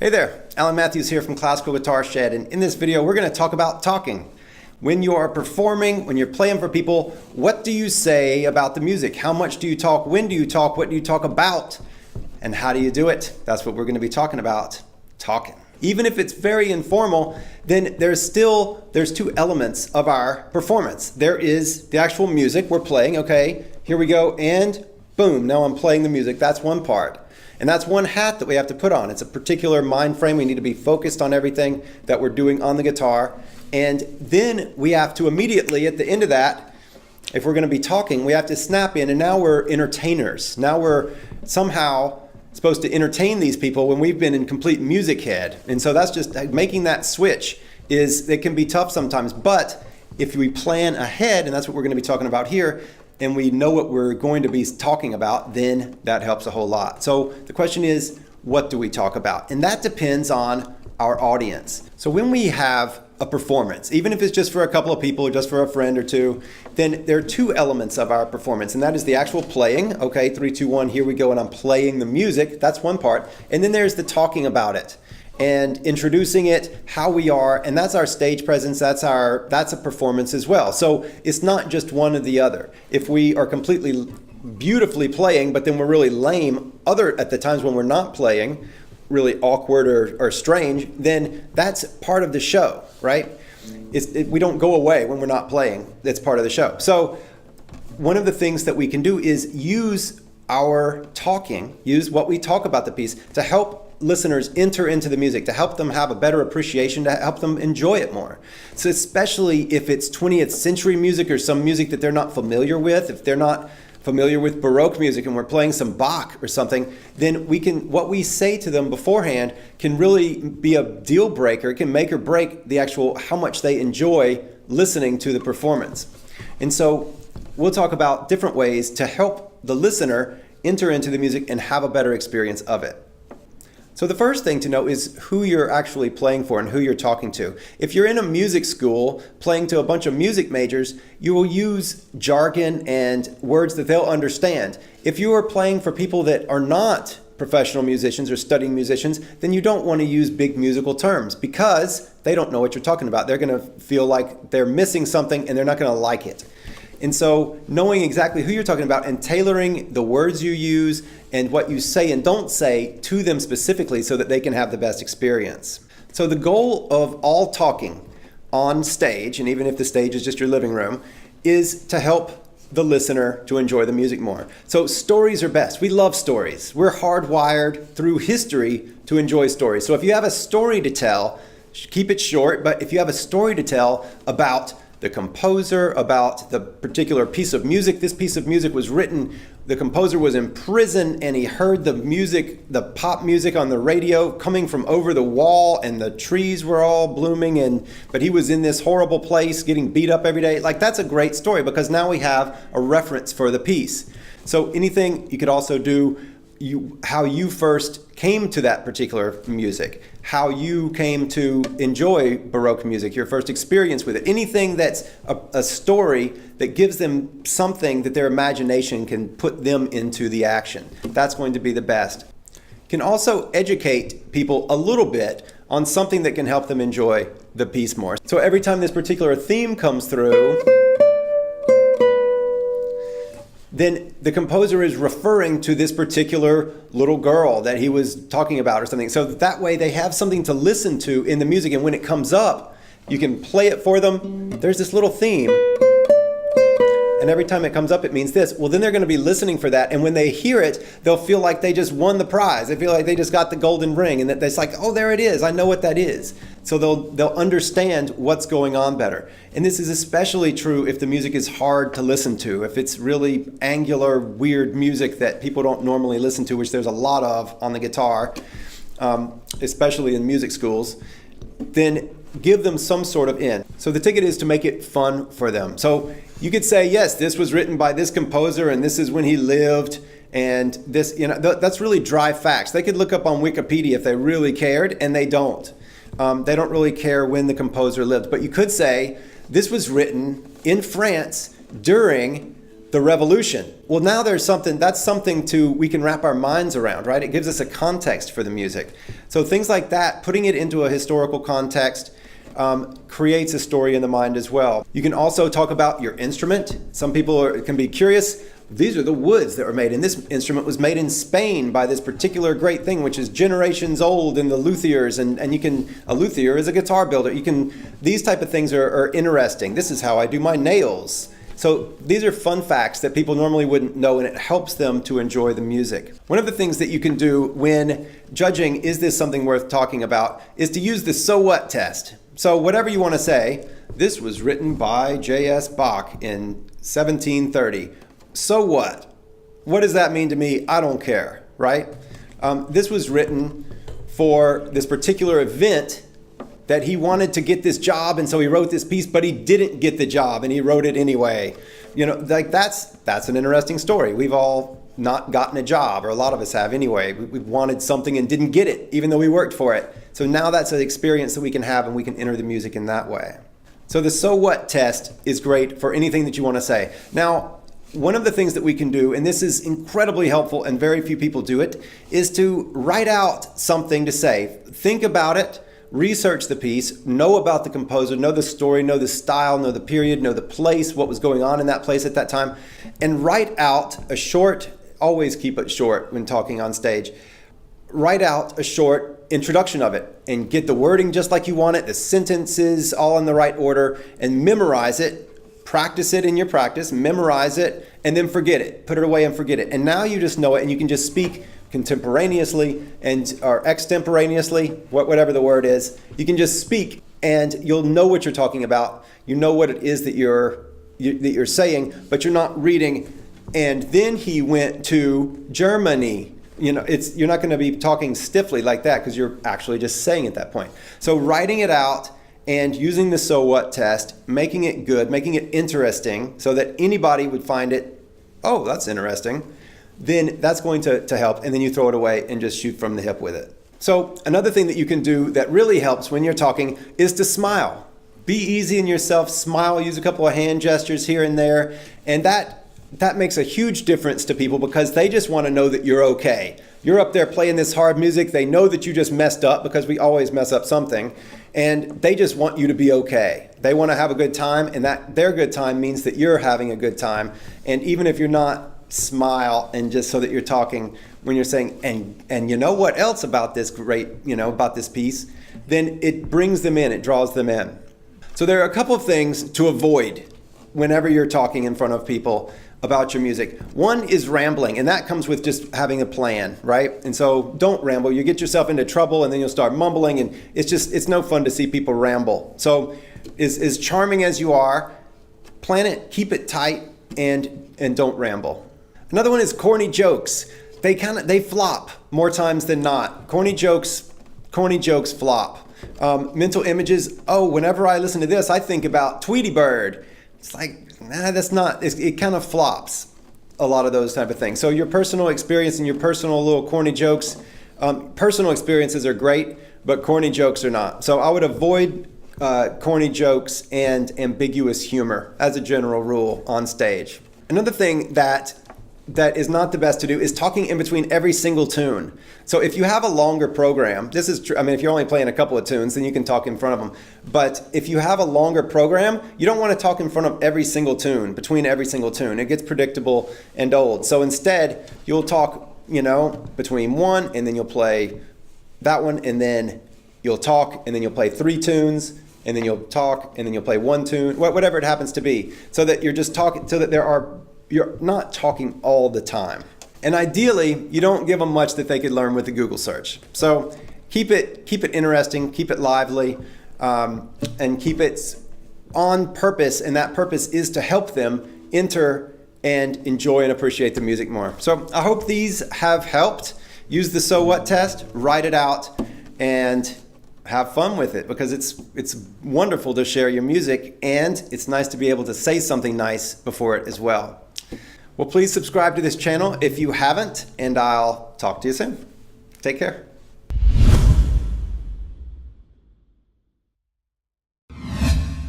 Hey there, Alan Matthews here from Classical Guitar Shed, and in this video we're going to talk about talking. When you are performing, when you're playing for people, what do you say about the music? How much do you talk? When do you talk? What do you talk about? And how do you do it? That's what we're going to be talking about, talking. Even if it's very informal, then there's two elements of our performance. There is the actual music we're playing, okay, here we go, and boom, now I'm playing the music. That's one part. And that's one hat that we have to put on. It's a particular mind frame. We need to be focused on everything that we're doing on the guitar. And then we have to immediately, at the end of that, if we're going to be talking, we have to snap in, and now we're entertainers. Now we're somehow supposed to entertain these people when we've been in complete music head. And so that's just making that switch it can be tough sometimes. But if we plan ahead, and that's what we're going to be talking about here, and we know what we're going to be talking about, then that helps a whole lot. So the question is, what do we talk about? And that depends on our audience. So when we have a performance, even if it's just for a couple of people or just for a friend or two, then there are two elements of our performance, and that is the actual playing. Okay, 3, 2, 1, here we go, and I'm playing the music. That's one part. And then there's the talking about it and introducing it, how we are, and that's our stage presence, that's a performance as well. So it's not just one or the other. If we are completely beautifully playing, but then we're really lame at the times when we're not playing, really awkward or strange, then that's part of the show, right? We don't go away when we're not playing. It's part of the show. So one of the things that we can do is use our talking, use what we talk about the piece to help listeners enter into the music, to help them have a better appreciation, to help them enjoy it more. So especially if it's 20th century music or some music that they're not familiar with, if they're not familiar with Baroque music and we're playing some Bach or something, then what we say to them beforehand can really be a deal breaker. It can make or break the actual how much they enjoy listening to the performance. And so we'll talk about different ways to help the listener enter into the music and have a better experience of it. So the first thing to know is who you're actually playing for and who you're talking to. If you're in a music school playing to a bunch of music majors, you will use jargon and words that they'll understand. If you are playing for people that are not professional musicians or studying musicians, then you don't want to use big musical terms because they don't know what you're talking about. They're going to feel like they're missing something and they're not going to like it. And so knowing exactly who you're talking about and tailoring the words you use and what you say and don't say to them specifically so that they can have the best experience. So the goal of all talking on stage, and even if the stage is just your living room, is to help the listener to enjoy the music more. So stories are best. We love stories. We're hardwired through history to enjoy stories. So if you have a story to tell, keep it short, but if you have a story to tell about the composer, about the particular piece of music. This piece of music was written, the composer was in prison and he heard the music, the pop music on the radio coming from over the wall and the trees were all blooming but he was in this horrible place getting beat up every day. Like, that's a great story because now we have a reference for the piece. So anything you could also do, how you first came to that particular music, how you came to enjoy Baroque music, your first experience with it, anything that's a story that gives them something that their imagination can put them into the action. That's going to be the best. Can also educate people a little bit on something that can help them enjoy the piece more. So every time this particular theme comes through, then the composer is referring to this particular little girl that he was talking about or something. So that way they have something to listen to in the music, and when it comes up, you can play it for them. There's this little theme, and every time it comes up, it means this. Well, then they're going to be listening for that, and when they hear it, they'll feel like they just won the prize. They feel like they just got the golden ring, and it's like, oh, there it is. I know what that is. So they'll understand what's going on better. And this is especially true if the music is hard to listen to, if it's really angular, weird music that people don't normally listen to, which there's a lot of on the guitar, especially in music schools, then give them some sort of in. So the ticket is to make it fun for them. So you could say, yes, this was written by this composer and this is when he lived, and this, that's really dry facts. They could look up on Wikipedia if they really cared, and they don't. They don't really care when the composer lived. But you could say, this was written in France during The revolution. Well, now there's something, that's something we can wrap our minds around, right? It gives us a context for the music. So things like that, putting it into a historical context, creates a story in the mind as well. You can also talk about your instrument. Some people can be curious. These are the woods that were made, and this instrument was made in Spain by this particular great thing, which is generations old in the luthiers, and a luthier is a guitar builder. These type of things are interesting. This is how I do my nails. So these are fun facts that people normally wouldn't know, and it helps them to enjoy the music. One of the things that you can do when judging, is this something worth talking about, is to use the so what test. So whatever you want to say, this was written by J.S. Bach in 1730. So what? What does that mean to me? I don't care, right? This was written for this particular event that he wanted to get this job, and so he wrote this piece, but he didn't get the job, and he wrote it anyway. Like that's an interesting story. We've all not gotten a job, or a lot of us have anyway. We wanted something and didn't get it, even though we worked for it. So now that's an experience that we can have, and we can enter the music in that way. So the so what test is great for anything that you want to say. Now, one of the things that we can do, and this is incredibly helpful and very few people do it, is to write out something to say. Think about it. Research the piece, know about the composer, know the story, know the style, know the period, know the place, what was going on in that place at that time, and write out a short, always keep it short when talking on stage, write out a short introduction of it and get the wording just like you want it, the sentences all in the right order, and memorize it, practice it in your practice, memorize it, and then forget it, put it away and forget it. And now you just know it, and you can just speak contemporaneously or extemporaneously, whatever the word is. You can just speak, and you'll know what you're talking about. You know what it is that you're saying, but you're not reading. And then he went to Germany. You're not going to be talking stiffly like that, because you're actually just saying at that point. So writing it out and using the so what test, making it good, making it interesting, so that anybody would find it, oh, that's interesting. Then that's going to help, and then you throw it away and just shoot from the hip with it. So another thing that you can do that really helps when you're talking is to smile. Be easy in yourself, smile, use a couple of hand gestures here and there, and that makes a huge difference to people, because they just want to know that you're okay. You're up there playing this hard music, they know that you just messed up, because we always mess up something, and they just want you to be okay. They want to have a good time, and that their good time means that you're having a good time. And even if you're not, smile, and just so that you're talking when you're saying, and you know what else about this great, about this piece, then it brings them in, it draws them in. So there are a couple of things to avoid whenever you're talking in front of people about your music. One is rambling, and that comes with just having a plan, right? And so don't ramble. You get yourself into trouble, and then you'll start mumbling, and it's no fun to see people ramble. So as charming as you are, plan it, keep it tight, and don't ramble. Another one is corny jokes. They flop more times than not. Corny jokes flop. Mental images. Oh, whenever I listen to this, I think about Tweety Bird. It's like, nah, that's not. It kind of flops. A lot of those type of things. So your personal experience and your personal little corny jokes. Personal experiences are great, but corny jokes are not. So I would avoid corny jokes and ambiguous humor as a general rule on stage. Another thing that is not the best to do is talking in between every single tune. So if you have a longer program, this is true. I mean, if you're only playing a couple of tunes, then you can talk in front of them. But if you have a longer program, you don't want to talk in front of every single tune, between every single tune. It gets predictable and old. So instead, you'll talk, between one, and then you'll play that one, and then you'll talk, and then you'll play 3 tunes, and then you'll talk, and then you'll play 1 tune, whatever it happens to be, so that you're just talking, so that you're not talking all the time. And ideally, you don't give them much that they could learn with the Google search. So keep it interesting, keep it lively, and keep it on purpose. And that purpose is to help them enter and enjoy and appreciate the music more. So I hope these have helped. Use the so what test, write it out, and have fun with it, because it's wonderful to share your music, and it's nice to be able to say something nice before it as well. Well, please subscribe to this channel if you haven't, and I'll talk to you soon. Take care.